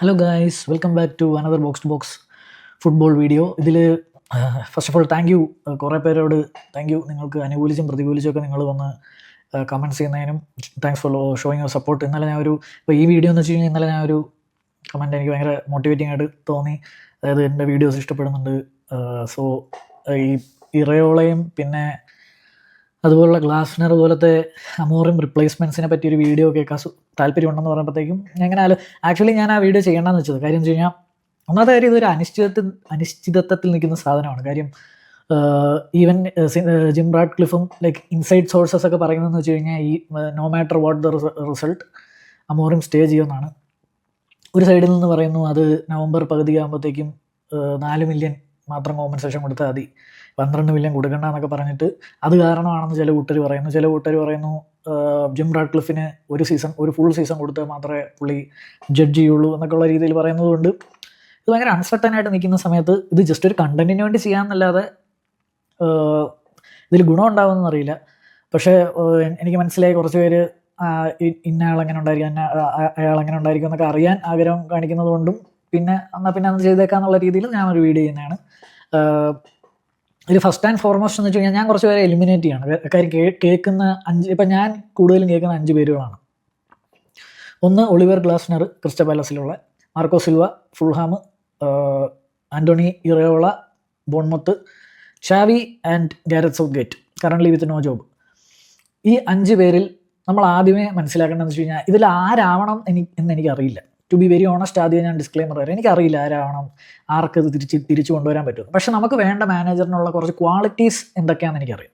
Hello guys, welcome back to another box to box football video. ഇതിൽ first of all thank you. കുറേ പേരോട് thank you. നിങ്ങൾക്ക് അനുകൂലിച്ചും പ്രതികൂലിച്ചും ഒക്കെ നിങ്ങൾ വന്ന് കമൻറ്റ്സ് ചെയ്യുന്നതിനും thanks for showing your support. ഇപ്പോൾ ഈ വീഡിയോ എന്ന് വെച്ച് കഴിഞ്ഞാൽ ഇന്നലെ ഞാൻ ഒരു കമൻറ്റ് എനിക്ക് ഭയങ്കര മോട്ടിവേറ്റിംഗ് ആയിട്ട് തോന്നി. അതായത് എൻ്റെ വീഡിയോസ് ഇഷ്ടപ്പെടുന്നുണ്ട്, സോ ഈ ഇറയോളയും പിന്നെ അതുപോലുള്ള ഗ്ലാസ്നർ പോലത്തെ അമോറിയം റിപ്ലേസ്മെൻറ്റ്സിനെ പറ്റിയൊരു വീഡിയോ കേൾക്കാൻ താല്പര്യമുണ്ടെന്ന് പറയുമ്പോഴത്തേക്കും ആക്ച്വലി ഞാൻ ആ വീഡിയോ ചെയ്യണമെന്ന് വെച്ചത് കാര്യം വെച്ച് കഴിഞ്ഞാൽ ഒന്നാമത്തെ കാര്യം ഇതൊരു അനിശ്ചിതത്വത്തിൽ നിൽക്കുന്ന സാധനമാണ്. കാര്യം ഈവൻ ജിം റാഡ്ക്ലിഫും ലൈക്ക് ഇൻസൈഡ് സോഴ്സസ് ഒക്കെ പറയുന്നതെന്ന് വെച്ച് കഴിഞ്ഞാൽ ഈ no matter what the result Amorim stay ചെയ്യുമെന്നാണ്. ഒരു സൈഡിൽ നിന്ന് പറയുന്നു അത് നവംബർ പകുതിയാകുമ്പോഴത്തേക്കും 4 മില്യൺ മാത്രം കോമ്പൻസേഷൻ കൊടുത്താൽ മതി, 12 മില്യൺ കൊടുക്കണ്ട എന്നൊക്കെ പറഞ്ഞിട്ട് അത് കാരണമാണെന്ന് ചില കൂട്ടർ പറയുന്നു. ജിം റാഡ്ക്ലിഫിന് ഒരു ഫുൾ സീസൺ കൊടുത്താൽ മാത്രമേ പുള്ളി ജഡ്ജ് ചെയ്യുള്ളൂ എന്നൊക്കെയുള്ള രീതിയിൽ പറയുന്നതുകൊണ്ട് ഇത് ഭയങ്കര അൺസർട്ടൻ ആയിട്ട് നിൽക്കുന്ന സമയത്ത് ഇത് ജസ്റ്റ് ഒരു കണ്ടന്റിന് വേണ്ടി ചെയ്യാമെന്നല്ലാതെ ഇതിൽ ഗുണം ഉണ്ടാവുമെന്നറിയില്ല. പക്ഷേ എനിക്ക് മനസ്സിലായി കുറച്ച് പേര് ഇന്ന ആളെങ്ങനെ ഉണ്ടായിരിക്കും, അയാൾ എങ്ങനെ ഉണ്ടായിരിക്കും എന്നൊക്കെ അറിയാൻ ആഗ്രഹം കാണിക്കുന്നത് കൊണ്ടും പിന്നെ അന്ന് ചെയ്തേക്കാന്നുള്ള രീതിയിൽ ഞാനൊരു വീഡിയോ ചെയ്യുന്നതാണ്. ഇത് ഫസ്റ്റ് ആൻഡ് ഫോർമോസ്റ്റ് എന്ന് വെച്ച് കഴിഞ്ഞാൽ ഞാൻ കുറച്ച് പേരെ എലിമിനേറ്റ് ചെയ്യാണ്. കാര്യം കേൾക്കുന്ന ഇപ്പം ഞാൻ കൂടുതലും കേൾക്കുന്ന 5 പേരുകളാണ്. ഒന്ന് ഒളിവർ ഗ്ലാസ്നർ ക്രിസ്റ്റൽ പാലസിലുള്ള, Marco Silva Fulham, Andoni Iraola Bournemouth, Xavi and Gareth Southgate currently with no job. ഈ 5 പേരിൽ നമ്മൾ ആദ്യമേ മനസ്സിലാക്കേണ്ടതെന്ന് വെച്ച് കഴിഞ്ഞാൽ ഇതിൽ ആരാവണം എന്ന് എനിക്കറിയില്ല. ടു ബി വെരി ഓണസ്റ്റ്, ആദ്യം ഞാൻ ഡിസ്ക്ലെയിമർ തരാം, എനിക്കറിയില്ല ആരാവണം, ആർക്ക് ഇത് തിരിച്ചു കൊണ്ടുവരാൻ പറ്റും. പക്ഷെ നമുക്ക് വേണ്ട മാനേജറിനുള്ള കുറച്ച് ക്വാളിറ്റീസ് എന്തൊക്കെയാണെന്ന് എനിക്കറിയാം.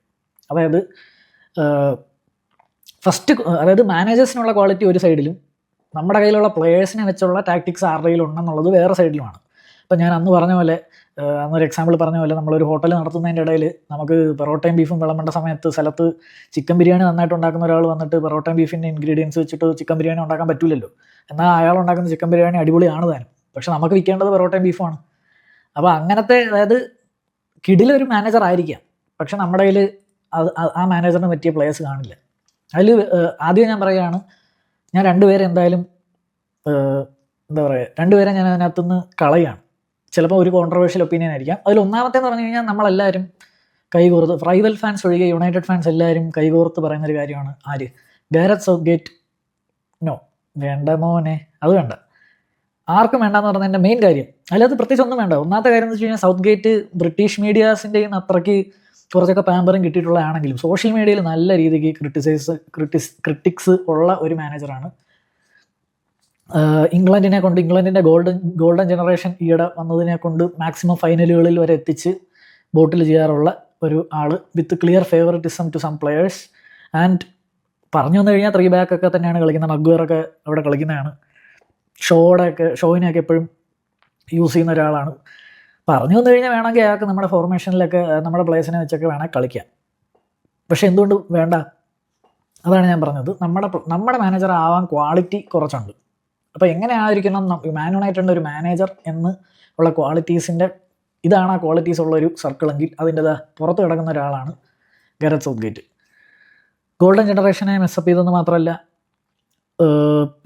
അതായത് മാനേജേഴ്സിനുള്ള ക്വാളിറ്റി ഒരു സൈഡിലും നമ്മുടെ കയ്യിലുള്ള പ്ലെയേഴ്സിനെ വെച്ചുള്ള ടാക്ടിക്സ് ആരുടെ കയ്യിലുണ്ടെന്നുള്ളത് വേറെ സൈഡിലുമാണ്. ഇപ്പം ഞാൻ അന്നൊരു എക്സാമ്പിൾ പറഞ്ഞ പോലെ നമ്മളൊരു ഹോട്ടൽ നടത്തുന്നതിൻ്റെ ഇടയിൽ നമുക്ക് പൊറോട്ടയും ബീഫും വിളമ്പേണ്ട സമയത്ത് സ്ഥലത്ത് ചിക്കൻ ബിരിയാണി നന്നായിട്ട് ഉണ്ടാക്കുന്ന ഒരാൾ വന്നിട്ട് പൊറോട്ടയും ബീഫിൻ്റെ ഇൻഗ്രീഡിയൻസ് വെച്ചിട്ട് ചിക്കൻ ബിരിയാണി ഉണ്ടാക്കാൻ പറ്റില്ലല്ലോ. എന്നാൽ അയാൾ ഉണ്ടാക്കുന്ന ചിക്കൻ ബിരിയാണി അടിപൊളിയാണ് താനും, പക്ഷെ നമുക്ക് വിൽക്കേണ്ടത് പൊറോട്ടയും ബീഫുമാണ്. അപ്പോൾ അങ്ങനത്തെ, അതായത് കിടിലൊരു മാനേജർ ആയിരിക്കാം, പക്ഷെ നമ്മുടെ കയ്യിൽ ആ മാനേജറിന് പറ്റിയ പ്ലേയേഴ്സ് കാണില്ല. അതിൽ ആദ്യം ഞാൻ പറയുകയാണ്, ഞാൻ രണ്ടുപേരെ എന്തായാലും രണ്ടുപേരെ ഞാൻ അതിനകത്തുനിന്ന് കളയുകയാണ്. ചിലപ്പോൾ ഒരു കോൺട്രവേഴ്ഷ്യൽ ഒപ്പീനിയൻ ആയിരിക്കാം. അതിൽ ഒന്നാമത്തേന്ന് പറഞ്ഞു കഴിഞ്ഞാൽ നമ്മളെല്ലാവരും കൈകോർത്ത്, റൈവൽ ഫാൻസ് ഒഴികെ യുണൈറ്റഡ് ഫാൻസ് എല്ലാവരും കൈകോർത്ത് പറയുന്നൊരു കാര്യമാണ് ഗാരറ്റ് സൗത്ത്ഗേറ്റ്. നോ, വേണ്ട മോനെ, അത് വേണ്ട, ആർക്കും വേണ്ടെന്ന് പറഞ്ഞതിൻ്റെ മെയിൻ കാര്യം. അതിനകത്ത് പ്രത്യേകിച്ച് ഒന്നും വേണ്ട. ഒന്നാമത്തെ കാര്യം എന്ന് വെച്ച് കഴിഞ്ഞാൽ സൗത്ത്ഗേറ്റ് ബ്രിട്ടീഷ് മീഡിയാസിൻ്റെയും അത്രയ്ക്ക് കുറച്ചൊക്കെ പാമ്പറും കിട്ടിയിട്ടുള്ളതാണെങ്കിലും സോഷ്യൽ മീഡിയയിൽ നല്ല രീതിക്ക് ക്രിട്ടിക്സ് ഉള്ള ഒരു മാനേജറാണ്. ഇംഗ്ലണ്ടിൻ്റെ ഗോൾഡൻ ജനറേഷൻ ഈയിടെ വന്നതിനെ കൊണ്ട് മാക്സിമം ഫൈനലുകളിൽ വരെ എത്തിച്ച് ബോട്ടിൽ ചെയ്യാറുള്ള ഒരു ആൾ with clear favouritism to some players. And പറഞ്ഞു വന്നു കഴിഞ്ഞാൽ 3 back ഒക്കെ തന്നെയാണ് കളിക്കുന്നത്. മഗ്വയറൊക്കെ അവിടെ കളിക്കുന്നതാണ്. ഷോയിനെയൊക്കെ എപ്പോഴും യൂസ് ചെയ്യുന്ന ഒരാളാണ്. പറഞ്ഞു വന്നു കഴിഞ്ഞാൽ വേണമെങ്കിൽ അയാൾക്ക് നമ്മുടെ ഫോർമേഷനിലൊക്കെ നമ്മുടെ പ്ലേയേഴ്സിനെ വെച്ചൊക്കെ വേണമെങ്കിൽ കളിക്കാം. പക്ഷെ എന്തുകൊണ്ട് വേണ്ട? അതാണ് ഞാൻ പറഞ്ഞത്. നമ്മുടെ മാനേജർ ആവാൻ ക്വാളിറ്റി കുറച്ചുണ്ട്. അപ്പോൾ എങ്ങനെ ആയിരിക്കണം മാൻ യുണൈറ്റഡിൻ്റെ ഒരു മാനേജർ എന്ന് ഉള്ള ക്വാളിറ്റീസിൻ്റെ, ഇതാണ് ആ ക്വാളിറ്റീസ് ഉള്ളൊരു സർക്കിളെങ്കിൽ അതിൻ്റെ പുറത്ത് കിടക്കുന്ന ഒരാളാണ് ഗാരറ്റ് സൗത്ത്ഗേറ്റ്. ഗോൾഡൻ ജനറേഷനെ മെസ്സപ്പ് ചെയ്തെന്ന് മാത്രമല്ല,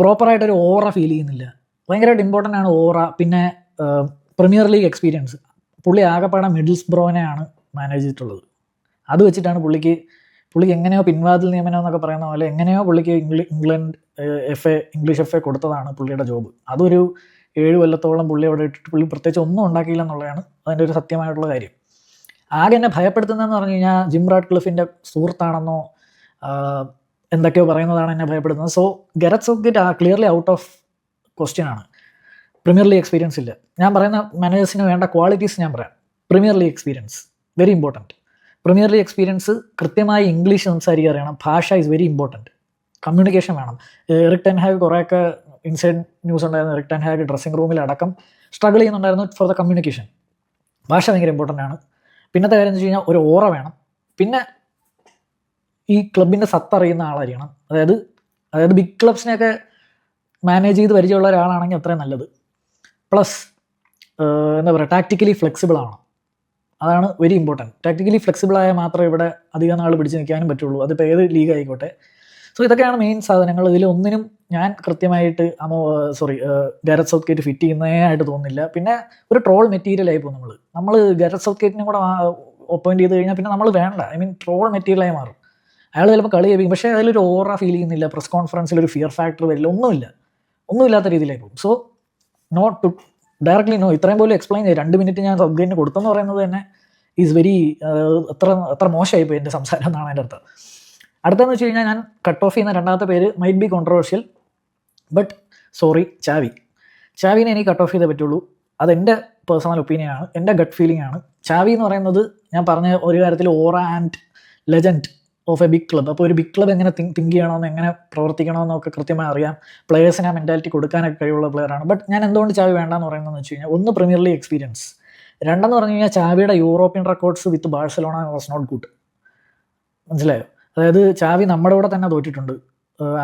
പ്രോപ്പറായിട്ടൊരു ഓറ ഫീൽ ചെയ്യുന്നില്ല. ഭയങ്കരമായിട്ട് ഇമ്പോർട്ടൻ്റ് ആണ് ഓറ. പിന്നെ പ്രീമിയർ ലീഗ് എക്സ്പീരിയൻസ്. പുള്ളി ആകെപ്പാടെ മിഡിൽസ്ബ്രോനെയാണ് മാനേജ് ചെയ്തിട്ടുള്ളത്. അത് വെച്ചിട്ടാണ് പുള്ളിക്ക് എങ്ങനെയോ പിൻവാതിൽ നിയമനം എന്നൊക്കെ പറയുന്ന പോലെ എങ്ങനെയോ പുള്ളിക്ക് ഇംഗ്ലീഷ് എഫ് എ കൊടുത്തതാണ് പുള്ളിയുടെ ജോബ്. അതൊരു 7 കൊല്ലത്തോളം പുള്ളി അവിടെ ഇട്ടിട്ട് പുള്ളി പ്രത്യേകിച്ച് ഒന്നും ഉണ്ടാക്കിയില്ല എന്നുള്ളതാണ് അതിൻ്റെ ഒരു സത്യമായിട്ടുള്ള കാര്യം. ആകെ എന്നെ ഭയപ്പെടുത്തുന്നതെന്ന് പറഞ്ഞു കഴിഞ്ഞാൽ ജിം റാഡ്ക്ലിഫിൻ്റെ സുഹൃത്താണെന്നോ എന്തൊക്കെയോ പറയുന്നതാണ് എന്നെ ഭയപ്പെടുന്നത്. So Gareth Southgate clearly out of question ആണ്. പ്രീമിയർ ലീഗ് എക്സ്പീരിയൻസ് ഇല്ല. ഞാൻ പറയുന്ന മാനേജേഴ്സിന് വേണ്ട ക്വാളിറ്റീസ് ഞാൻ പറയാം. Premier league experience very important. Premier league experience, കൃത്യമായി ഇംഗ്ലീഷ് സംസാരിക്കാൻ അറിയണം. ഭാഷ ഈസ് വെരി ഇമ്പോർട്ടൻറ്റ്. കമ്മ്യൂണിക്കേഷൻ വേണം. എറിക് ടെൻ ഹാഗ് കുറേയൊക്കെ ഇൻസൈഡ് ന്യൂസ് ഉണ്ടായിരുന്നു. എറിക് ടെൻ ഹാഗ് ഡ്രസ്സിംഗ് റൂമിലടക്കം സ്ട്രഗിൾ ചെയ്യുന്നുണ്ടായിരുന്നു ഫോർ ദ കമ്മ്യൂണിക്കേഷൻ. ഭാഷ ഭയങ്കര ഇമ്പോർട്ടൻ്റ് ആണ്. പിന്നത്തെ കാര്യം എന്ന് വെച്ച് കഴിഞ്ഞാൽ ഒരു ഓറ വേണം. പിന്നെ ഈ ക്ലബിൻ്റെ സത്തറിയുന്ന ആളായിരിക്കണം. അതായത് ബിഗ് ക്ലബ്സിനെയൊക്കെ മാനേജ് ചെയ്ത് പരിചയമുള്ള ഒരാളാണെങ്കിൽ അത്രയും നല്ലത്. പ്ലസ് ടാക്റ്റിക്കലി ഫ്ലെക്സിബിൾ ആവണം. അതാണ് വെരി ഇമ്പോർട്ടൻറ്റ്. ടാക്റ്റിക്കലി ഫ്ലെക്സിബിൾ ആയാൽ മാത്രമേ ഇവിടെ അധികം നാൾ പിടിച്ച് നിൽക്കാനും പറ്റുള്ളൂ. അതിപ്പോൾ ഏത് ലീഗ് ആയിക്കോട്ടെ. സോ ഇതൊക്കെയാണ് മെയിൻ സാധനങ്ങൾ. ഇതിലൊന്നിനും ഞാൻ കൃത്യമായിട്ട് ഗാരറ്റ് സൗത്ത്ഗേറ്റ് ഫിറ്റ് ചെയ്യുന്നേ ആയിട്ട് തോന്നുന്നില്ല. പിന്നെ ഒരു ട്രോൾ മെറ്റീരിയലായി പോകും നമ്മൾ ഗാരറ്റ് സൗത്ത്ഗേറ്റിനെ കൂടെ ഒപ്പോയിൻറ്റ് ചെയ്ത് കഴിഞ്ഞാൽ പിന്നെ നമ്മൾ വേണ്ട, ട്രോൾ മെറ്റീരിയലായി മാറും. അയാൾ ചിലപ്പോൾ കളി ചെയ്യും, പക്ഷേ അതിലൊരു ഓറ ഫീൽ ചെയ്യുന്നില്ല, പ്രസ് കോൺഫറൻസിൽ ഒരു ഫിയർ ഫാക്ടർ വരില്ല, ഒന്നുമില്ലാത്ത രീതിയിലായി പോകും. So not to directly no, ഇത്രയും പോലും എക്സ്പ്ലെയിൻ ചെയ്യും. 2 മിനിറ്റ് ഞാൻ സൗത്ത്ഗേറ്റിന് കൊടുത്തെന്ന് പറയുന്നത് തന്നെ ഈസ് വെരി അത്ര മോശമായിപ്പോയി എൻ്റെ സംസാരം എന്നാണ് എൻ്റെ അർത്ഥം. അടുത്തെന്ന് വെച്ച് കഴിഞ്ഞാൽ ഞാൻ കട്ട് ഓഫ് ചെയ്യുന്ന രണ്ടാമത്തെ പേര് might be controversial, but sorry, ചാവിനെ എനിക്ക് കട്ട് ഓഫ് ചെയ്തേ പറ്റുള്ളൂ. അതെൻ്റെ പേഴ്സണൽ ഒപ്പീനിയനാണ്, എൻ്റെ ഗട്ട് ഫീലിംഗ് ആണ്. ചാവി എന്ന് പറയുന്നത് ഞാൻ പറഞ്ഞ ഒരു കാര്യത്തിൽ aura and legend of a big club. അപ്പോൾ ഒരു ബിഗ് ക്ലബ് എങ്ങനെ തിങ്ക് ചെയ്യണമെന്ന്, എങ്ങനെ പ്രവർത്തിക്കണമെന്നൊക്കെ കൃത്യമായി അറിയാം. പ്ലെയേഴ്സിന് ആ മെൻറ്റാലിറ്റി കൊടുക്കാനൊക്കെ കഴിവുള്ള പ്ലെയറാണ്. ബട്ട് ഞാൻ എന്തുകൊണ്ട് ചാവി വേണ്ടെന്ന് പറയുന്നതെന്ന് വെച്ച് കഴിഞ്ഞാൽ, ഒന്ന് പ്രീമിയർ ലീഗ് എക്സ്പീരിയൻസ്, രണ്ടെന്ന് പറഞ്ഞു കഴിഞ്ഞാൽ ചാവിയുടെ European records with Barcelona was not good. മനസ്സിലായോ? അതായത് ചാവി നമ്മുടെ കൂടെ തന്നെ തോറ്റിട്ടുണ്ട്.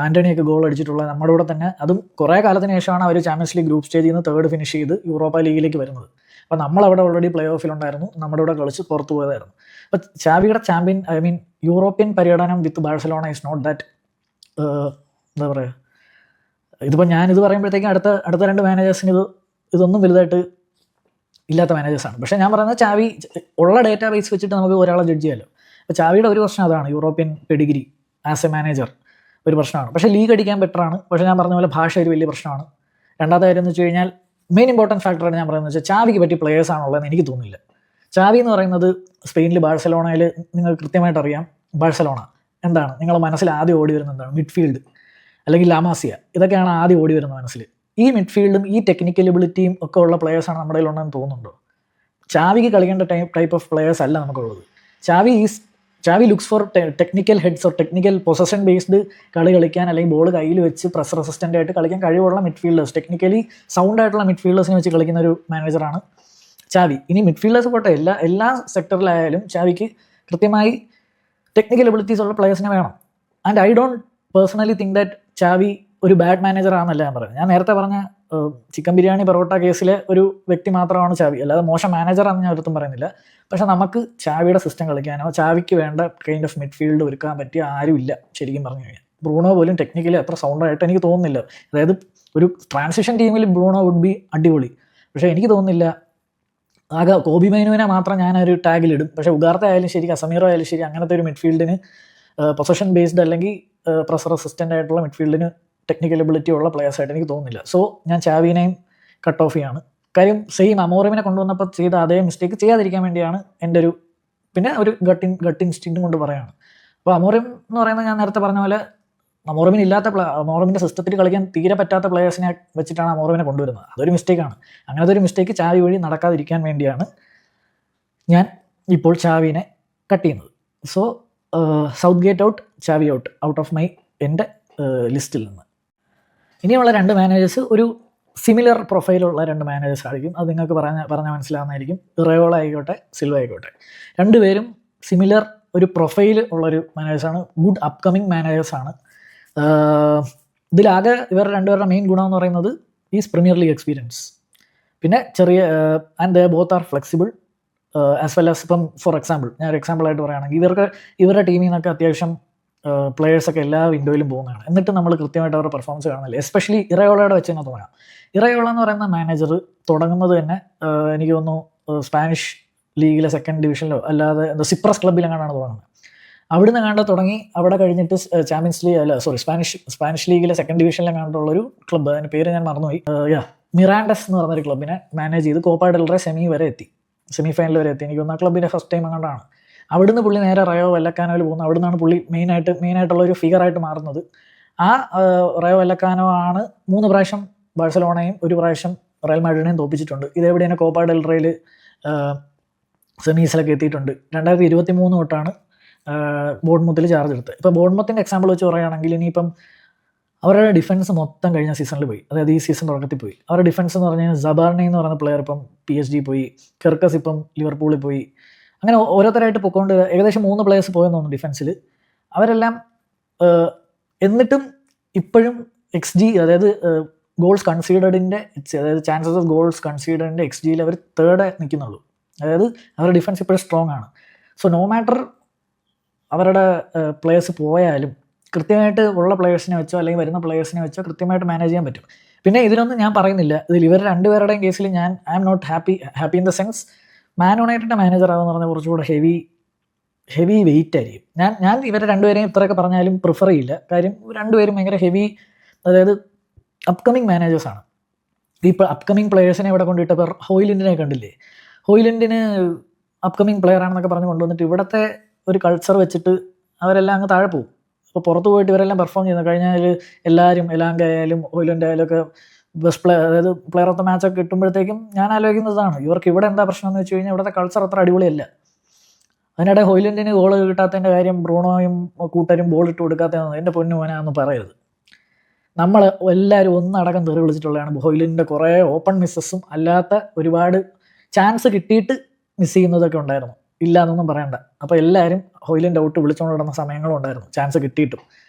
ആൻ്റണിയൊക്കെ ഗോൾ അടിച്ചിട്ടുള്ള നമ്മുടെ കൂടെ തന്നെ, അതും കുറേ കാലത്തിന് ശേഷമാണ് അവർ ചാമ്പ്യൻസ് ലീഗ് ഗ്രൂപ്പ് സ്റ്റേജിൽ നിന്ന് 3rd ഫിനിഷ് ചെയ്ത് യൂറോപ്പ ലീഗിലേക്ക് വരുന്നത്. അപ്പോൾ നമ്മളവിടെ ഓൾറെഡി പ്ലേ ഓഫിലുണ്ടായിരുന്നു, നമ്മുടെ കൂടെ കളിച്ച് പുറത്തു പോയതായിരുന്നു. അപ്പോൾ ചാവിയുടെ യൂറോപ്യൻ പര്യടനം വിത്ത് ബാഴ്സലോണ ഈസ് നോട്ട് ദാറ്റ്, എന്താ പറയുക, ഇതിപ്പോൾ ഞാനിത് പറയുമ്പോഴത്തേക്കും അടുത്ത 2 മാനേജേഴ്സിന് ഇതൊന്നും വലുതായിട്ട് ഇല്ലാത്ത മാനേജേഴ്സാണ്. പക്ഷേ ഞാൻ പറയുന്നത് ചാവി ഉള്ള ഡേറ്റാ ബേസ് വെച്ചിട്ട് നമുക്ക് ഒരാളെ ജഡ്ജ് ചെയ്യാമല്ലോ. അപ്പോൾ ചാവിയുടെ ഒരു പ്രശ്നം അതാണ്, European Pedigree as A manager ഒരു പ്രശ്നമാണ്. പക്ഷേ ലീഗ് അടിക്കാൻ ബെറ്ററാണ്. പക്ഷേ ഞാൻ പറഞ്ഞ പോലെ ഭാഷ ഒരു വലിയ പ്രശ്നമാണ്. രണ്ടാമത്തെ കാര്യം എന്ന് വെച്ച് കഴിഞ്ഞാൽ, മെയിൻ ഇമ്പോർട്ടൻറ്റ് ഫാക്ടറാണ് ഞാൻ പറയുന്നത് വെച്ചാൽ, ചാവിക്ക് പറ്റിയ പ്ലേയേഴ്സ് ആണുള്ളതെന്ന് എനിക്ക് തോന്നുന്നില്ല. ചാവി എന്ന് പറയുന്നത് സ്പെയിനിൽ ബാഴ്സലോണയിൽ നിങ്ങൾക്ക് കൃത്യമായിട്ട് അറിയാം, ബാഴ്സലോണ എന്താണ് നിങ്ങളുടെ മനസ്സിൽ ആദ്യം ഓടി വരുന്നത് എന്താണ്? മിഡ്ഫീൽഡ് അല്ലെങ്കിൽ ലാമാസിയ, ഇതൊക്കെയാണ് ആദ്യം ഓടി വരുന്നത് മനസ്സിൽ. ഈ മിഡ്ഫീൽഡും ഈ ടെക്നിക്കൽ എബിലിറ്റിയും ഒക്കെ ഉള്ള പ്ലേയേഴ്സാണ് നമ്മുടെ കയ്യിലുണ്ടെന്ന് തോന്നുന്നുണ്ടോ? ചാവിക്ക് കളിക്കേണ്ട ടൈപ്പ് ഓഫ് പ്ലേയേഴ്സ് അല്ല നമുക്കുള്ളത്. Xavi looks for technical heads or technical possession based കളിക്കാൻ, അല്ലെങ്കിൽ ബോൾ കയ്യിൽ വെച്ച് പ്രസ് റെസിസ്റ്റൻ്റ് ആയിട്ട് കളിക്കാൻ കഴിവുള്ള മിഡ്ഫീൽഡേഴ്സ്, ടെക്നിക്കലി സൗണ്ട് ആയിട്ടുള്ള മിഡ്ഫീൽഡേഴ്സിനെ വെച്ച് കളിക്കുന്ന ഒരു മാനേജറാണ് ചാവി. ഇനി മിഡ്ഫീൽഡേഴ്സ് പോട്ടെ, എല്ലാ സെക്ടറിലായാലും ചാവിക്ക് കൃത്യമായി ടെക്നിക്കൽ എബിലിറ്റീസ് ഉള്ള പ്ലേയേഴ്സിനെ വേണം. And I don't personally think that ചാവി ഒരു ബാഡ് മാനേജർ ആണെന്നല്ല ഞാൻ പറയുന്നത്. ഞാൻ നേരത്തെ പറഞ്ഞ ചിക്കൻ ബിരിയാണി പൊറോട്ട കേസിലെ ഒരു വ്യക്തി മാത്രമാണ് ചാവി, അല്ലാതെ മോശം മാനേജറാണെന്ന് ഞാൻ ഒരിടത്തും പറയുന്നില്ല. പക്ഷേ നമുക്ക് ചാവിയുടെ സിസ്റ്റം കളിക്കാനോ ചാവിക്ക് വേണ്ട കൈൻഡ് ഓഫ് മിഡ്ഫീൽഡ് ഒരുക്കാൻ പറ്റിയ ആരുമില്ല ശരിക്കും പറഞ്ഞു കഴിഞ്ഞാൽ. ബ്രൂണോ പോലും ടെക്നിക്കലി അത്ര സൗണ്ടായിട്ട് എനിക്ക് തോന്നുന്നില്ല. അതായത് ഒരു ട്രാൻസിഷൻ ടീമിൽ ബ്രൂണോ വുഡ് ബി അടിപൊളി, പക്ഷേ എനിക്ക് തോന്നുന്നില്ല. ആകെ കോബി മൈനുവിനെ മാത്രം ഞാനൊരു ടാഗിലിടും. പക്ഷേ ഉഗാർത്ത ആയാലും ശരി, അസമീറോ ആയാലും ശരി, അങ്ങനത്തെ ഒരു മിഡ്ഫീൽഡിന് പൊസഷൻ ബേസ്ഡ് അല്ലെങ്കിൽ പ്രസ് റെസിസ്റ്റൻ്റ് ആയിട്ടുള്ള മിഡ്ഫീൽഡിന് ടെക്നിക്കൽ എബിലിറ്റി ഉള്ള പ്ലേയേഴ്സായിട്ട് എനിക്ക് തോന്നുന്നില്ല. സോ ഞാൻ ചാവിനെയും കട്ട് ഓഫ് ചെയ്യാണ്. കാര്യം സെയിം അമോറിമിനെ കൊണ്ടുവന്നപ്പോൾ ചെയ്ത അതേ മിസ്റ്റേക്ക് ചെയ്യാതിരിക്കാൻ വേണ്ടിയാണ് എൻ്റെ പിന്നെ ഒരു ഗട്ട് ഇൻസ്റ്റിങ്ക്റ്റും കൊണ്ട് പറയുകയാണ്. അപ്പോൾ അമോറിം എന്ന് പറയുന്നത് ഞാൻ നേരത്തെ പറഞ്ഞ പോലെ അമോറിമിൻ്റെ സിസ്റ്റത്തിൽ കളിക്കാൻ തീരെ പറ്റാത്ത പ്ലേയേഴ്സിനെ വെച്ചിട്ടാണ് അമോറിമിനെ കൊണ്ടുവരുന്നത്. അതൊരു മിസ്റ്റേക്കാണ്. അങ്ങനത്തെ ഒരു മിസ്റ്റേക്ക് ചാവി വഴി നടക്കാതിരിക്കാൻ വേണ്ടിയാണ് ഞാൻ ഇപ്പോൾ ചാവിനെ കട്ട് ചെയ്യുന്നത്. സോ സൗത്ത്ഗേറ്റ് ഔട്ട്, ചാവി ഔട്ട് ഓഫ് എൻ്റെ ലിസ്റ്റിൽ നിന്ന്. ഇനിയുള്ള 2 മാനേജേഴ്സ് ഒരു സിമിലർ പ്രൊഫൈലുള്ള 2 മാനേജേഴ്സ് ആയിരിക്കും. അത് നിങ്ങൾക്ക് പറഞ്ഞാൽ മനസ്സിലാവുന്നതായിരിക്കും. ഇറയോള ആയിക്കോട്ടെ, സിൽവ ആയിക്കോട്ടെ, 2 പേരും സിമിലർ ഒരു പ്രൊഫൈൽ ഉള്ളൊരു മാനേജേഴ്സാണ്. Good upcoming മാനേജേഴ്സാണ്. ഇതിലാകെ ഇവർ 2 പേരുടെ മെയിൻ ഗുണം എന്ന് പറയുന്നത് ഈസ് പ്രീമിയർ ലീഗ് എക്സ്പീരിയൻസ്. പിന്നെ ചെറിയ and they both are flexible as well as. ഇപ്പം ഫോർ എക്സാമ്പിൾ, ഞാൻ ഒരു എക്സാമ്പിളായിട്ട് പറയുകയാണെങ്കിൽ, ഇവരുടെ ടീമിൽ നിന്നൊക്കെ അത്യാവശ്യം പ്ലേയേഴ്സൊക്കെ എല്ലാ വിൻഡോയിലും പോകുന്നതാണ്. എന്നിട്ട് നമ്മൾ കൃത്യമായിട്ട് അവരുടെ പെർഫോമൻസ് കാണുന്നില്ല. എസ്പെഷ്യലി ഇറയോളയുടെ വെച്ച് തന്നെ തോന്നാം. ഇറയോള എന്ന് പറയുന്ന മാനേജർ തുടങ്ങുന്നത് തന്നെ എനിക്ക് തോന്നുന്നു സ്പാനിഷ് ലീഗിലെ 2nd ഡിവിഷനിലോ അല്ലാതെ സിപ്രസ് ക്ലബ്ബിലെങ്ങാണ്ടാണ് തുടങ്ങുന്നത്. അവിടുന്ന് കണ്ട് തുടങ്ങി അവിടെ കഴിഞ്ഞിട്ട് ചാമ്പ്യൻസ് ലീഗ് സ്പാനിഷ് ലീഗിലെ 2nd ഡിവിഷനിലെങ്ങാണ്ടുള്ളൊരു ക്ലബ്ബ്, അതിൻ്റെ പേര് ഞാൻ മറന്നുപോയി, മിറാൻഡസ് എന്ന് പറഞ്ഞൊരു ക്ലബ്ബിനെ മാനേജ് ചെയ്ത് Copa del Rey semi final വരെ എത്തി. എനിക്ക് തോന്നുന്നു ആ ക്ലബ്ബിൻ്റെ ഫസ്റ്റ് ടൈം അങ്ങോട്ടാണ്. അവിടുന്ന് പുള്ളി നേരെ റയോ വല്ലക്കാനോയിൽ പോകുന്നത്. അവിടുന്നാണ് പുള്ളി മെയിനായിട്ടുള്ള ഒരു ഫിഗറായിട്ട് മാറുന്നത്. ആ റയോ വല്ലക്കാനോ ആണ് 3 പ്രാവശ്യം ബാഴ്സലോണയും 1 പ്രാവശ്യം റയൽ മാഡ്രിഡിനെയും തോപ്പിച്ചിട്ടുണ്ട്. ഇതെവിടെയാണ് കോപ്പ ഡെൽ റേയിൽ സെമീസിലൊക്കെ എത്തിയിട്ടുണ്ട്. 2023 തൊട്ടാണ് ബോർഡ്മത്തിൽ ചാർജ് എടുത്തത്. ഇപ്പോൾ ബോർഡ്മത്തിൻ്റെ എക്സാമ്പിൾ വെച്ച് പറയുകയാണെങ്കിൽ, ഇനിയിപ്പം അവരുടെ ഡിഫൻസ് മൊത്തം കഴിഞ്ഞ സീസണിൽ പോയി, അതായത് ഈ സീസൺ തുടക്കത്തിൽ പോയി. അവരുടെ ഡിഫൻസ് എന്ന് പറഞ്ഞു കഴിഞ്ഞാൽ സബാർണി എന്ന് പറയുന്ന പ്ലെയർ ഇപ്പം PSG പോയി, കെർക്കസ് ഇപ്പം ലിവർപൂളിൽ പോയി, അങ്ങനെ ഓരോരുത്തരായിട്ട് പൊയ്ക്കൊണ്ട് ഏകദേശം 3 പ്ലേയേഴ്സ് പോയെന്ന് തോന്നുന്നു ഡിഫൻസിൽ. അവരെല്ലാം എന്നിട്ടും ഇപ്പോഴും XG, അതായത് ഗോൾസ് കൺസീഡറിൻ്റെ, അതായത് ചാൻസസ് ഓഫ് ഗോൾസ് കൺസീഡറിൻ്റെ XGയിൽ അവർ 3rd നിൽക്കുന്നുള്ളൂ. അതായത് അവരുടെ ഡിഫൻസ് ഇപ്പോഴും സ്ട്രോങ് ആണ്. സോ നോ മാറ്റർ അവരുടെ പ്ലേയേഴ്സ് പോയാലും കൃത്യമായിട്ട് ഉള്ള പ്ലെയേഴ്സിനെ വെച്ചോ അല്ലെങ്കിൽ വരുന്ന പ്ലെയേഴ്സിനെ വെച്ചോ കൃത്യമായിട്ട് മാനേജ് ചെയ്യാൻ പറ്റും. പിന്നെ ഇതിനൊന്നും ഞാൻ പറയുന്നില്ല, ഇതിൽ ഇവർ രണ്ടുപേരുടെയും കേസിൽ I am not happy in the sense man യുണൈറ്റഡിൻ്റെ മാനേജർ ആകുമെന്ന് പറഞ്ഞാൽ കുറച്ചുകൂടെ ഹെവി വെയിറ്റ് ആയിരിക്കും. ഞാൻ ഇവരെ രണ്ടുപേരെയും ഇത്രയൊക്കെ പറഞ്ഞാലും പ്രിഫർ ചെയ്യില്ല. കാര്യം രണ്ടുപേരും ഭയങ്കര ഹെവി, അതായത് അപ്കമിങ് മാനേജേഴ്സാണ്. ഇപ്പോൾ അപ്കമിങ് പ്ലെയേഴ്സിനെ ഇവിടെ കൊണ്ടിട്ടപ്പോൾ ഹോയ്ലൻഡിനെ കണ്ടില്ലേ, ഹോയ്ലൻഡിന് അപ്കമിങ് പ്ലെയർ ആണെന്നൊക്കെ പറഞ്ഞ് കൊണ്ടുവന്നിട്ട് ഇവിടുത്തെ ഒരു കൾച്ചർ വെച്ചിട്ട് അവരെല്ലാം അങ്ങ് താഴെ പോകും. ഇപ്പോൾ പുറത്ത് പോയിട്ട് ഇവരെല്ലാം പെർഫോം ചെയ്യുന്നത് കഴിഞ്ഞാൽ എല്ലാവരും എലാങ്ക ആയാലും ഹോയ്ലൻഡ് ആയാലും ഒക്കെ ബെസ്റ്റ് പ്ലെയർ, അതായത് പ്ലെയർ ഓഫ് ദ മാച്ചൊക്കെ കിട്ടുമ്പോഴത്തേക്കും ഞാൻ ആലോചിക്കുന്നതാണ് ഇവർക്ക് ഇവിടെ എന്താ പ്രശ്നം എന്ന് വെച്ച് കഴിഞ്ഞാൽ ഇവിടുത്തെ കൾച്ചർ അത്ര അടിപൊളിയല്ല. അതിനിടെ ഹോയ്ലൻഡിന് ഗോൾ കിട്ടാത്തതിൻ്റെ കാര്യം ബ്രൂണോയും കൂട്ടരും ബോൾ ഇട്ട് കൊടുക്കാത്തതെന്ന് എൻ്റെ പൊന്നു മോനാന്ന് പറയരുത്. നമ്മൾ എല്ലാവരും ഒന്നടക്കം തെറി വിളിച്ചിട്ടുള്ളതാണ് ഹോയ്ലൻഡിൻ്റെ കുറേ ഓപ്പൺ മിസ്സസും അല്ലാത്ത ഒരുപാട് ചാൻസ് കിട്ടിയിട്ട് മിസ് ചെയ്യുന്നതൊക്കെ ഉണ്ടായിരുന്നു, ഇല്ല എന്നൊന്നും പറയണ്ട. അപ്പോൾ എല്ലാവരും ഹോയ്ലൻഡ് ഔട്ട് വിളിച്ചുകൊണ്ട് കിടന്ന സമയങ്ങളും ഉണ്ടായിരുന്നു ചാൻസ് കിട്ടിയിട്ടും.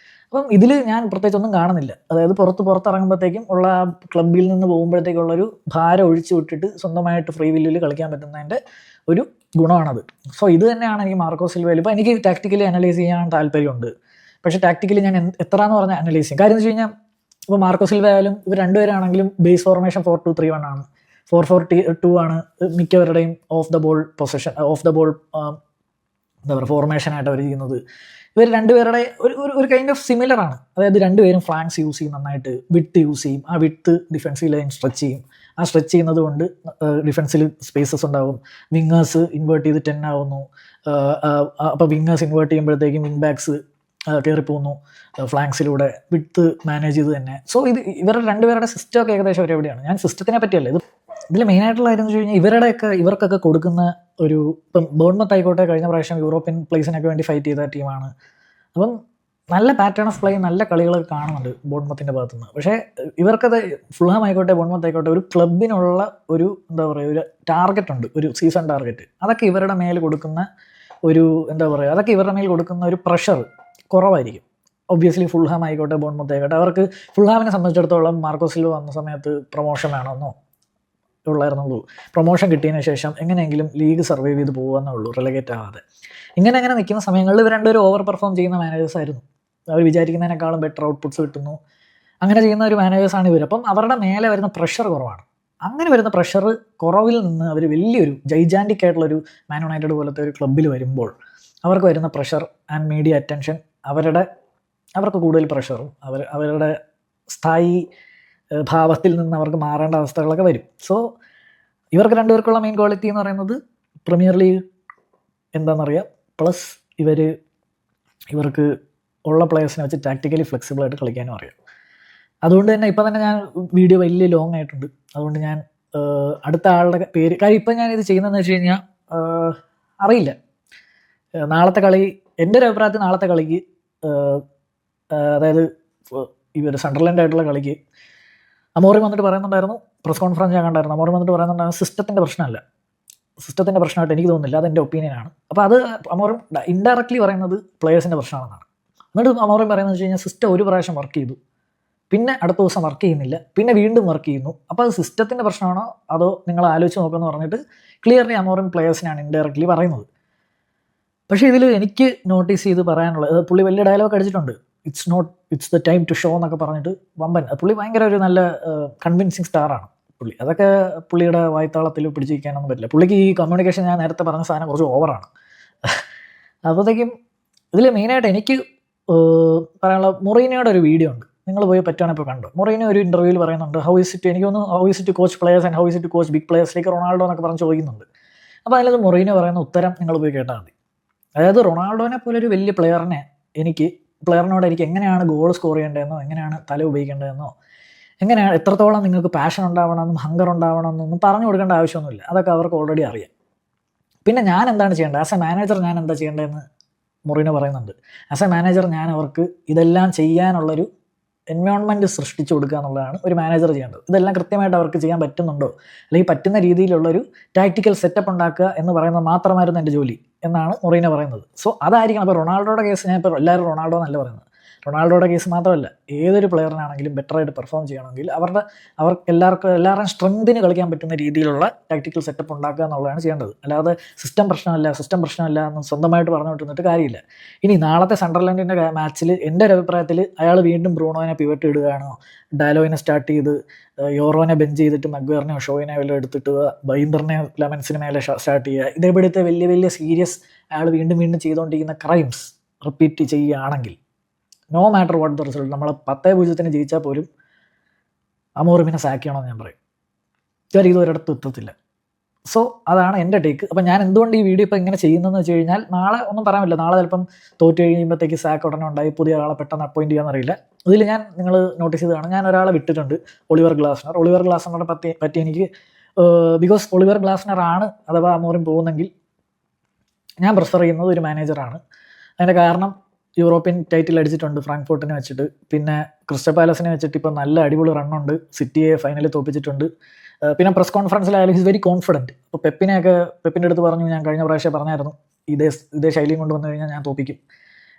അപ്പം ഇതിൽ ഞാൻ പ്രത്യേകിച്ചൊന്നും കാണുന്നില്ല. അതായത് പുറത്തിറങ്ങുമ്പോഴത്തേക്കും ഉള്ള ക്ലബ്ബിൽ നിന്ന് പോകുമ്പോഴത്തേക്കുള്ളൊരു ഭാരം ഒഴിച്ചു വിട്ടിട്ട് സ്വന്തമായിട്ട് ഫ്രീ വില്ലിൽ കളിക്കാൻ പറ്റുന്നതിൻ്റെ ഒരു ഗുണമാണത്. സോ ഇത് തന്നെയാണ് എനിക്ക് മാർക്കോ സിൽവയിൽ. ഇപ്പോൾ എനിക്ക് ടാക്ടിക്കലി അനലൈസ് ചെയ്യാൻ താല്പര്യമുണ്ട്, പക്ഷേ ടാക്ടിക്കലി ഞാൻ എത്ര എന്ന് പറഞ്ഞാൽ അനലൈസ് ചെയ്യും. കാര്യം എന്ന് വെച്ച് കഴിഞ്ഞാൽ ഇപ്പോൾ മാർക്കോ സിൽവ ആയാലും ഇവർ രണ്ടുപേരാണെങ്കിലും ബേസ് ഫോർമേഷൻ 4-2-3-1 ആണ്, 4-4-2 ആണ് മിക്കവരുടെയും off the ball position, off the ball എന്താ പറയുക ഫോർമേഷനായിട്ട് അവർ ചെയ്യുന്നത്. ഇവർ രണ്ടുപേരുടെ ഒരു കൈൻഡ് ഓഫ് സിമിലർ ആണ്. അതായത് രണ്ടുപേരും ഫ്ലാങ്ക്സ് യൂസ് ചെയ്യും, നന്നായിട്ട് വിട്ട് യൂസ് ചെയ്യും. ആ വിട്ട് ഡിഫൻസീവ് ലൈൻ സ്ട്രെച്ച് ചെയ്യും. ആ സ്ട്രെച്ച് ചെയ്യുന്നത് കൊണ്ട് ഡിഫൻസിൽ സ്പേസസ് ഉണ്ടാകും. വിങ്ങേഴ്സ് ഇൻവേർട്ട് ചെയ്ത് 10 ആവുന്നു. അപ്പോൾ വിങ്ങേഴ്സ് ഇൻവേർട്ട് ചെയ്യുമ്പോഴത്തേക്കും വിങ് ബാക്സ് കയറിപ്പോകുന്നു ഫ്ലാങ്ക്സിലൂടെ, വിട്ട് മാനേജ് ചെയ്ത് തന്നെ. സോ ഇവരുടെ രണ്ടുപേരുടെ സിസ്റ്റം ഒക്കെ ഏകദേശം ഒരെവിടെയാണ്. ഞാൻ സിസ്റ്റത്തിനെ പറ്റിയല്ല, ഇതിൽ മെയിനായിട്ടുള്ള കാര്യം എന്ന് വെച്ച് കഴിഞ്ഞാൽ ഇവർക്കൊക്കെ കൊടുക്കുന്ന ഒരു, ഇപ്പം ബോൺമത്ത് ആയിക്കോട്ടെ കഴിഞ്ഞ പ്രാവശ്യം യൂറോപ്യൻ പ്ലേസിനൊക്കെ വേണ്ടി ഫൈറ്റ് ചെയ്ത ടീമാണ്. അപ്പം നല്ല പാറ്റേൺ ഓഫ് പ്ലേ, നല്ല കളികളൊക്കെ കാണുന്നുണ്ട് ബോൺമത്തിൻ്റെ ഭാഗത്തുനിന്ന്. പക്ഷേ ഇവർക്കത് ഫുൾഹാം ആയിക്കോട്ടെ ബോൺമത്ത് ആയിക്കോട്ടെ ഒരു ക്ലബിനുള്ള ഒരു എന്താ പറയുക ഒരു ടാർഗറ്റ് ഉണ്ട്, ഒരു സീസൺ ടാർഗറ്റ്. അതൊക്കെ ഇവരുടെ മേൽ കൊടുക്കുന്ന ഒരു എന്താ പറയുക, അതൊക്കെ ഇവരുടെ മേൽ കൊടുക്കുന്ന ഒരു പ്രഷർ കുറവായിരിക്കും. ഒബ്വിയസ്ലി ഫുൾഹാം ആയിക്കോട്ടെ ബോൺമത്ത് ആയിക്കോട്ടെ, അവർക്ക് ഫുൾഹാമിനെ സംബന്ധിച്ചിടത്തോളം മാർക്കോ സിൽവ വന്ന സമയത്ത് പ്രൊമോഷൻ വേണമെന്നോ ഉള്ളായിരുന്നുള്ളൂ. പ്രൊമോഷൻ കിട്ടിയതിന് ശേഷം എങ്ങനെയെങ്കിലും ലീഗ് സർവൈവ് ചെയ്ത് പോകുകയെന്നേ ഉള്ളൂ, റിലഗേറ്റ് ആവാതെ. ഇങ്ങനെ നിൽക്കുന്ന സമയങ്ങളിൽ ഇവർ രണ്ടുപേരും ഓവർ പെർഫോം ചെയ്യുന്ന മാനേജേഴ്സ് ആയിരുന്നു. അവർ വിചാരിക്കുന്നതിനേക്കാളും ബെറ്റർ ഔട്ട്പുട്ട്സ് കിട്ടുന്നു, അങ്ങനെ ചെയ്യുന്ന ഒരു മാനേജേഴ്സാണ് ഇവർ. അപ്പം അവരുടെ മേലെ വരുന്ന പ്രഷർ കുറവാണ്. അങ്ങനെ വരുന്ന പ്രഷർ കുറവിൽ നിന്ന് അവർ വലിയൊരു ജൈജാൻറ്റിക് ആയിട്ടുള്ളൊരു മാൻ യുണൈറ്റഡ് പോലത്തെ ഒരു ക്ലബ്ബിൽ വരുമ്പോൾ അവർക്ക് വരുന്ന പ്രഷർ ആൻഡ് മീഡിയ അറ്റൻഷൻ അവർക്ക് കൂടുതൽ പ്രഷറും അവരുടെ സ്ഥായി ഭാവത്തിൽ നിന്ന് അവർക്ക് മാറേണ്ട അവസ്ഥകളൊക്കെ വരും. സോ ഇവർക്ക് രണ്ടുപേർക്കുള്ള മെയിൻ ക്വാളിറ്റി എന്ന് പറയുന്നത് പ്രീമിയർ ലീഗ് എന്താണെന്നറിയാം, പ്ലസ് ഇവർക്ക് ഉള്ള പ്ലെയേഴ്സിനെ വെച്ച് ടാക്ടിക്കലി ഫ്ലെക്സിബിളായിട്ട് കളിക്കാനും അറിയാം. അതുകൊണ്ട് തന്നെ ഇപ്പം തന്നെ ഞാൻ വീഡിയോ വലിയ ലോങ് ആയിട്ടുണ്ട്. അതുകൊണ്ട് ഞാൻ അടുത്ത ആളുടെ പേര്, കാര്യം ഇപ്പം ഞാനിത് ചെയ്യുന്നതെന്ന് വെച്ച് കഴിഞ്ഞാൽ അറിയില്ല നാളത്തെ കളി, എൻ്റെ ഒരു അഭിപ്രായത്തിൽ നാളത്തെ കളിക്ക് അതായത് ഇവർ സണ്ടർലാൻഡ് ആയിട്ടുള്ള കളിക്ക് അമോറിം വന്നിട്ട് പറയുന്നുണ്ടായിരുന്നു, പ്രസ് കോൺഫറൻസ് ഞാൻ കണ്ടായിരുന്നു, അമോറിം വന്നിട്ട് പറയുന്നുണ്ടായിരുന്നു സിസ്റ്റത്തിൻ്റെ പ്രശ്നമല്ല, സിസ്റ്റത്തിൻ്റെ പ്രശ്നമായിട്ട് എനിക്ക് തോന്നുന്നില്ല, അതെൻ്റെ ഒപ്പീനിയനാണ്. അപ്പോൾ അത് അമോറിം ഇൻഡയറക്ട്ലി പറയുന്നത് പ്ലെയേഴ്സിൻ്റെ പ്രശ്നമാണെന്നാണ്. എന്നിട്ട് അമോറിം പറയുന്നത് വെച്ച് കഴിഞ്ഞാൽ സിസ്റ്റം ഒരു പ്രാവശ്യം വർക്ക് ചെയ്തു, പിന്നെ അടുത്ത ദിവസം വർക്ക് ചെയ്യുന്നില്ല, പിന്നെ വീണ്ടും വർക്ക് ചെയ്യുന്നു. അപ്പോൾ അത് സിസ്റ്റത്തിൻ്റെ പ്രശ്നമാണോ അതോ നിങ്ങൾ ആലോചിച്ച് നോക്കുമെന്ന് പറഞ്ഞിട്ട് ക്ലിയർലി അമോറിം പ്ലെയേഴ്സിനാണ് ഇൻഡയറക്ട്ലി പറയുന്നത്. പക്ഷേ ഇതിൽ എനിക്ക് നോട്ടീസ് ചെയ്ത് പറയാനുള്ളത്, പുള്ളി വലിയ ഡയലോഗ് അടിച്ചിട്ടുണ്ട്, it's the time to show എന്നൊക്കെ പറഞ്ഞിട്ട് വമ്പൻ. പുള്ളി ഭയങ്കര ഒരു നല്ല കൺവിൻസിങ് സ്റ്റാറാണ് പുള്ളി. അതൊക്കെ പുള്ളിയുടെ വായ്ത്താളത്തിൽ പിടിച്ചിരിക്കാനൊന്നും പറ്റില്ല. പുള്ളിക്ക് ഈ കമ്മ്യൂണിക്കേഷൻ ഞാൻ നേരത്തെ പറഞ്ഞ സാധനം കുറച്ച് ഓവറാണ്. അപ്പോഴത്തേക്കും ഇതിൽ മെയിനായിട്ട് എനിക്ക് പറയാനുള്ള മൊറീനോയുടെ ഒരു വീഡിയോ ഉണ്ട്, നിങ്ങൾ പോയി പറ്റുവാണെങ്കിൽ ഇപ്പോൾ കണ്ടു. മൊറീനോ ഒരു ഇൻ്റർവ്യൂവിൽ പറയുന്നുണ്ട് how is it coach players and how is it coach big players like Ronaldo എന്നൊക്കെ പറഞ്ഞ് ചോദിക്കുന്നുണ്ട്. അപ്പോൾ അതിലത് മൊറീനോ പറയുന്ന ഉത്തരം നിങ്ങൾ പോയി കേട്ടാൽ മതി. അതായത് റൊണാൾഡോനെ പോലെ ഒരു വലിയ പ്ലെയറിനോട് എനിക്ക് എങ്ങനെയാണ് ഗോൾ സ്കോർ ചെയ്യേണ്ടതെന്നോ എങ്ങനെയാണ് തല ഉപയോഗിക്കേണ്ടതെന്നോ എങ്ങനെയാണ് എത്രത്തോളം നിങ്ങൾക്ക് പാഷൻ ഉണ്ടാവണമെന്നും ഹങ്കർ ഉണ്ടാവണമെന്നൊന്നും പറഞ്ഞു കൊടുക്കേണ്ട ആവശ്യമൊന്നുമില്ല. അതൊക്കെ അവർക്ക് ഓൾറെഡി അറിയാം. പിന്നെ ഞാൻ എന്താണ് ചെയ്യേണ്ടത്, ആസ് എ മാനേജർ ഞാൻ എന്താ ചെയ്യേണ്ടതെന്ന് മൊറീനോ പറയുന്നുണ്ട്. ആസ് എ മാനേജർ ഞാൻ അവർക്ക് ഇതെല്ലാം ചെയ്യാനുള്ളൊരു എൻവയോൺമെൻറ്റ് സൃഷ്ടിച്ചു കൊടുക്കുക എന്നുള്ളതാണ് ഒരു മാനേജർ ചെയ്യേണ്ടത്. ഇതെല്ലാം കൃത്യമായിട്ട് അവർക്ക് ചെയ്യാൻ പറ്റുന്നുണ്ടോ, അല്ലെങ്കിൽ പറ്റുന്ന രീതിയിലുള്ളൊരു ടാക്റ്റിക്കൽ സെറ്റപ്പ് ഉണ്ടാക്കുക എന്ന് പറയുന്നത് മാത്രമായിരുന്നു എൻ്റെ ജോലി എന്നാണ് മൊറീനോ പറയുന്നത്. സോ അതായിരിക്കണം. അപ്പോൾ റൊണാൾഡോയുടെ കേസ് ഞാൻ ഇപ്പോൾ എല്ലാവരും റൊണാൾഡോ എന്നല്ല പറയുന്നത്, റൊണാൾഡോയുടെ കേസ് മാത്രമല്ല, ഏതൊരു പ്ലെയറിനാണെങ്കിലും ബെറ്ററായിട്ട് പെർഫോം ചെയ്യണമെങ്കിൽ അവർ എല്ലാവരുടെയും സ്ട്രെങ്തിന് കളിക്കാൻ പറ്റുന്ന രീതിയിലുള്ള ടാക്ടിക്കൽ സെറ്റപ്പ് ഉണ്ടാക്കുക എന്നുള്ളതാണ് ചെയ്യേണ്ടത്. അല്ലാതെ സിസ്റ്റം പ്രശ്നമല്ല എന്ന് സ്വന്തമായിട്ട് പറഞ്ഞുകൊണ്ടിരുന്നിട്ട് കാര്യമില്ല. ഇനി നാളത്തെ സണ്ടർലാൻഡിൻ്റെ മാച്ചിൽ എൻ്റെ ഒരു അഭിപ്രായത്തിൽ അയാൾ വീണ്ടും ബ്രൂണോനെ പിവറ്റ് ഇടുകയാണോ, ഡാലോയിനെ സ്റ്റാർട്ട് ചെയ്ത് യോറോനെ ബെഞ്ച് ചെയ്തിട്ട് മഗ്വയറിനെയോ ഷോയിനെ വല്ലതും എടുത്തിട്ട് ബൈൻഡറിനെയോ ലെമൻസിന് മേലെ സ്റ്റാർട്ട് ചെയ്യുക, ഇതേപോലത്തെ വലിയ സീരിയസ് അയാൾ വീണ്ടും ചെയ്തുകൊണ്ടിരിക്കുന്ന ക്രൈംസ് റിപ്പീറ്റ് ചെയ്യുകയാണെങ്കിൽ no matter what the result, നമ്മൾ 10-0 ജയിച്ചാൽ പോലും അമോറിമിനെ സാക്ക് ചെയ്യണമെന്ന് ഞാൻ പറയും. ഇത് ഒരിടത്തും എത്തത്തില്ല. സോ അതാണ് എൻ്റെ ടേക്ക്. അപ്പം ഞാൻ എന്തുകൊണ്ട് ഈ വീഡിയോ ഇപ്പോൾ ഇങ്ങനെ ചെയ്യുന്നതെന്ന് വെച്ച് കഴിഞ്ഞാൽ, നാളെ ഒന്നും പറയാൻ പറ്റില്ല, നാളെ ചിലപ്പം തോറ്റ് കഴിയുമ്പോഴത്തേക്ക് സാക്ക് ഉടനെ ഉണ്ടായി പുതിയ ആളെ പെട്ടെന്ന് അപ്പോയിൻറ്റ് ചെയ്യാമെന്നറിയില്ല. ഇതിൽ നിങ്ങൾ നോട്ടീസ് ചെയ്തതാണ്, ഞാൻ ഒരാളെ വിട്ടിട്ടുണ്ട്, ഒളിവർ ഗ്ലാസ്നറെ പറ്റി എനിക്ക് ബിക്കോസ് ഒളിവർ ഗ്ലാസ്നർ ആണ് അഥവാ അമോറിം പോകുന്നെങ്കിൽ ഞാൻ പ്രിഫർ ചെയ്യുന്നത് ഒരു മാനേജറാണ്. അതിൻ്റെ കാരണം യൂറോപ്യൻ ടൈറ്റിൽ അടിച്ചിട്ടുണ്ട് ഫ്രാങ്ക്ഫോർട്ടിനെ വെച്ചിട്ട്, പിന്നെ ക്രിസ്റ്റൽ പാലസിനെ വെച്ചിട്ട് ഇപ്പോൾ നല്ല അടിപൊളി റണ്ണുണ്ട്, സിറ്റിയെ ഫൈനലിൽ തോപ്പിച്ചിട്ടുണ്ട്. പിന്നെ പ്രസ് കോൺഫറൻസിലായാലും ഹിസ് വെരി കോൺഫിഡൻറ്റ്. ഇപ്പോൾ പെപ്പിൻ്റെ അടുത്ത് പറഞ്ഞു, ഞാൻ കഴിഞ്ഞ പ്രാവശ്യം പറഞ്ഞായിരുന്നു ഇതേ ശൈലിയും കൊണ്ടുവന്നു കഴിഞ്ഞാൽ ഞാൻ തോപ്പിക്കും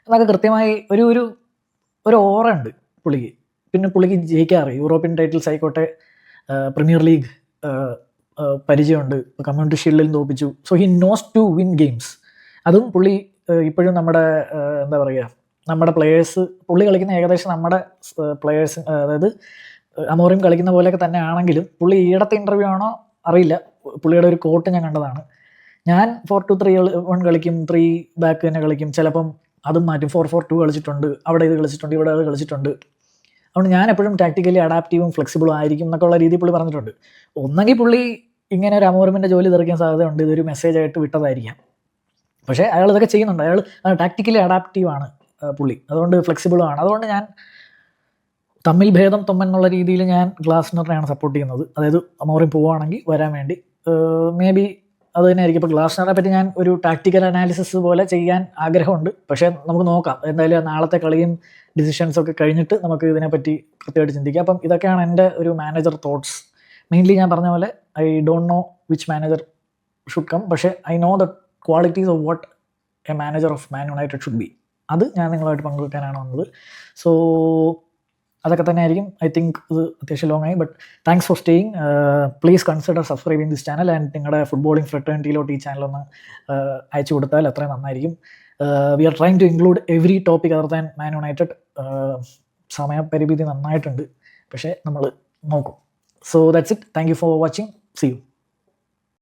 എന്നൊക്കെ കൃത്യമായി ഒരു ഓറ ഉണ്ട് പുള്ളിക്ക്. പിന്നെ പുള്ളിക്ക് ജയിക്കാറ് യൂറോപ്യൻ ടൈറ്റിൽസ് ആയിക്കോട്ടെ, പ്രീമിയർ ലീഗ് പരിചയമുണ്ട്, കമ്മ്യൂണിറ്റി ഷീൽഡിൽ തോപ്പിച്ചു. So he knows to win games. അതും പുള്ളി ഇപ്പോഴും നമ്മുടെ പ്ലെയേഴ്സ്, പുള്ളി കളിക്കുന്ന ഏകദേശം നമ്മുടെ പ്ലെയേഴ്സ്, അതായത് അമോറിം കളിക്കുന്ന പോലെയൊക്കെ തന്നെ ആണെങ്കിലും, പുള്ളി ഈയിടത്തെ ഇൻ്റർവ്യൂ ആണോ അറിയില്ല, പുള്ളിയുടെ ഒരു കോട്ട് ഞാൻ കണ്ടതാണ്, ഞാൻ 4-2-3-1 കളിക്കും, 3 ബാക്ക് തന്നെ കളിക്കും, ചിലപ്പം അതും മാറ്റും, 4-4-2 കളിച്ചിട്ടുണ്ട്, അവിടെ ഇത് കളിച്ചിട്ടുണ്ട്, ഇവിടെ അത് കളിച്ചിട്ടുണ്ട്. അതുകൊണ്ട് ഞാൻ എപ്പോഴും ടാക്ടിക്കലി അഡാപ്റ്റീവും ഫ്ലെക്സിബിളും ആയിരിക്കും എന്നൊക്കെ ഉള്ള രീതിയിൽ പുള്ളി പറഞ്ഞിട്ടുണ്ട്. ഒന്നെങ്കിൽ പുള്ളി ഇങ്ങനെ ഒരു അമോറിമിൻ്റെ ജോലി തെറിക്കാൻ സാധ്യതയുണ്ട്, ഇതൊരു മെസ്സേജായിട്ട് വിട്ടതായിരിക്കാം. പക്ഷേ അയാൾ ഇതൊക്കെ ചെയ്യുന്നുണ്ട്, അയാൾ ടാക്ടിക്കലി അഡാപ്റ്റീവാണ് പുള്ളി, അതുകൊണ്ട് ഫ്ലെക്സിബിളും ആണ്. അതുകൊണ്ട് ഞാൻ തമ്മിൽ ഭേദം തൊമ്മൻ എന്നുള്ള രീതിയിൽ ഞാൻ ഗ്ലാസ്നറിനെയാണ് സപ്പോർട്ട് ചെയ്യുന്നത്. അതായത് അമോറിം പോവുകയാണെങ്കിൽ വരാൻ വേണ്ടി മേ ബി അത് തന്നെ ആയിരിക്കും. ഇപ്പോൾ ഗ്ലാസ്നറെ പറ്റി ഞാൻ ഒരു ടാക്ടിക്കൽ അനാലിസിസ് പോലെ ചെയ്യാൻ ആഗ്രഹമുണ്ട്, പക്ഷേ നമുക്ക് നോക്കാം, എന്തായാലും നാളത്തെ കളിയും ഡിസിഷൻസൊക്കെ കഴിഞ്ഞിട്ട് നമുക്ക് ഇതിനെപ്പറ്റി കൃത്യമായിട്ട് ചിന്തിക്കാം. അപ്പം ഇതൊക്കെയാണ് എൻ്റെ ഒരു മാനേജർ തോട്ട്സ്. മെയിൻലി ഞാൻ പറഞ്ഞ പോലെ I don't know which manager should come, പക്ഷേ I know the qualities of what a manager of man united should be. അത് ഞാൻ നിങ്ങളുമായിട്ട് പങ്കുവെക്കാനാണ് വന്നത്. സോ അതൊക്കെ തന്നെ ആയിരിക്കും. ഐ തിങ്ക് ഇത് അത്യാവശ്യം ലോങ് ആയി, but thanks for staying. Please consider subscribing this channel and നിങ്ങളുടെ ഫുട്ബോളിംഗ് ഫ്രട്ടേണിറ്റിയിലോട്ട് ഈ ചാനലൊന്ന് അയച്ചു കൊടുത്താൽ അത്രയും നന്നായിരിക്കും. We are trying to include every topic other than man united. സമയപരിമിതി നന്നായിട്ടുണ്ട്, പക്ഷേ നമ്മൾ നോക്കും. So that's it. Thank you for watching. See U.